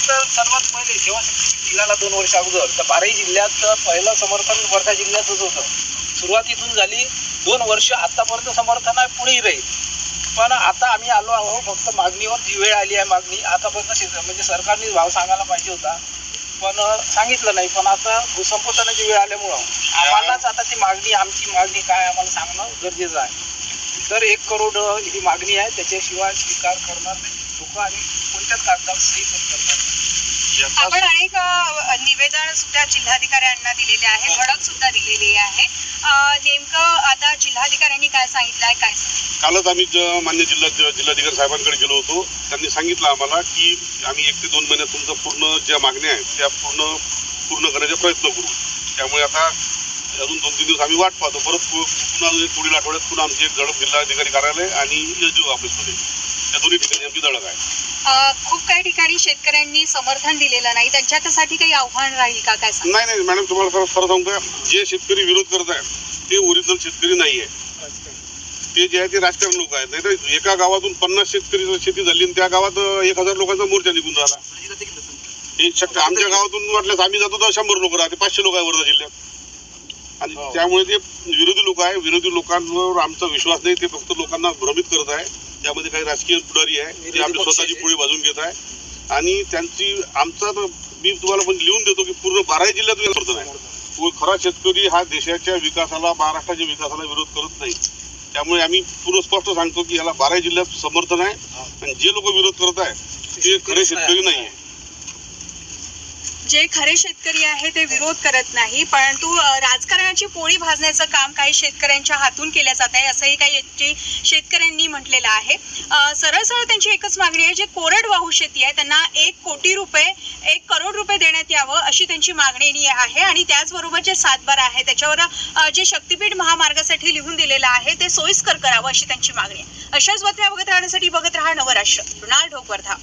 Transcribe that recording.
तर सर्वात पहिले जेव्हा निघाला 2 वर्ष अगोदर तर बाराही जिल्ह्यात पहिलं समर्थन वर्धा जिल्ह्यातच होतं. सुरुवातीतून झाली 2 वर्ष आतापर्यंत समर्थन आहे, पुढेही राहील. पण आता आम्ही आलो आहोत फक्त मागणीवर. जी वेळ आली आहे मागणी आतापर्यंत म्हणजे सरकारने भाव सांगायला पाहिजे होता, पण सांगितलं नाही. पण आता भूसंपादनाची वेळ आल्यामुळं आम्हालाच आता ती मागणी, आमची मागणी काय आम्हाला सांगणं गरजेचं आहे. तर 1 करोड ही मागणी आहे, त्याच्याशिवाय स्वीकार करणार नाही लोक आणि कोणत्याच कागदावर सही पण करणार नाही. आपण अनेक निवेदन सुद्धा जिल्हाधिकाऱ्यांना दिलेले आहे, धडक सुद्धा दिलेली आहे. नेमकं आता जिल्हाधिकाऱ्यांनी काय सांगितलं आहे, काय कालच आम्ही मान्य जिल्हाधिकारी साहेबांकडे गेलो होतो. त्यांनी सांगितलं आम्हाला की आम्ही 1 ते 2 महिन्यात तुमचं पूर्ण ज्या मागण्या आहेत त्या पूर्ण करण्याचा प्रयत्न करू. त्यामुळे आता अजून 2-3 दिवस आम्ही वाट पाहतो. परत पुन्हा पुढील आठवड्यात पुन्हा आमची एक धडक जिल्हाधिकारी कार्यालय आणि SDO ऑफिसमध्ये, त्या दोन्ही ठिकाणी आमची धडक आहे. खूप काही ठिकाणी शेतकऱ्यांनी समर्थन दिलेलं नाही, त्यांच्यासाठी काही आव्हान राहील का, काय सांग? नाही मॅडम, तुम्हाला खरं सांगू का, जे शेतकरी विरोध करत आहेत ते ओरिजिनल शेतकरी नाही आहे. ते जे आहे ते राजकारण लोक आहेत. नाही तर एका गावातून 50 शेतकरी शेती झाली आणि त्या गावात 1000 लोकांचा मोर्चा निघून राहिला. हे शक्य आमच्या गावातून वाटल्यास आम्ही जातो तर 100 लोक राहते, 500 लोक आहे वर्धा जिल्ह्यात. आणि त्यामुळे ते विरोधी लोक आहे. विरोधी लोकांवर आमचा विश्वास नाही, ते फक्त लोकांना भ्रमित करत आहे. त्यामध्ये काही राजकीय पुढारी आहे ते आपली स्वतःची पोळी भाजून घेत आहे. आणि त्यांची आमचा तर मी तुम्हाला पण लिहून देतो की पूर्ण 12 जिल्ह्यात समर्थन आहे. खरा शेतकरी हा देशाच्या विकासाला, महाराष्ट्राच्या विकासाला विरोध करत नाही. त्यामुळे आम्ही पूर्ण स्पष्ट सांगतो की याला 12 जिल्ह्यात समर्थन आहे. आणि जे लोक विरोध करत आहे ते खरे शेतकरी नाही आहे. जे खरे शेतकरी आहे ते विरोध करत नाही, परंतु राजकारणाची पोळी भाजण्याचं काम काही शेतकऱ्यांच्या हातून केलं जात आहे, असंही काही शेतकऱ्यांनी म्हटलेलं आहे. सरळ त्यांची एकच मागणी आहे, जे कोरडवाहू शेती आहे त्यांना 1 कोटी रुपये, 1 करोड रुपये देण्यात यावं अशी त्यांची मागणी आहे. आणि त्याचबरोबर जे 7/12 आहे त्याच्यावर जे शक्तीपीठ महामार्गासाठी लिहून दिलेलं आहे ते सोयीस्कर करावं अशी त्यांची मागणी आहे. अशाच बातम्या बघत राहण्यासाठी बघत राहा नवराष्ट्र. रुणाल ढोक, वर्धा.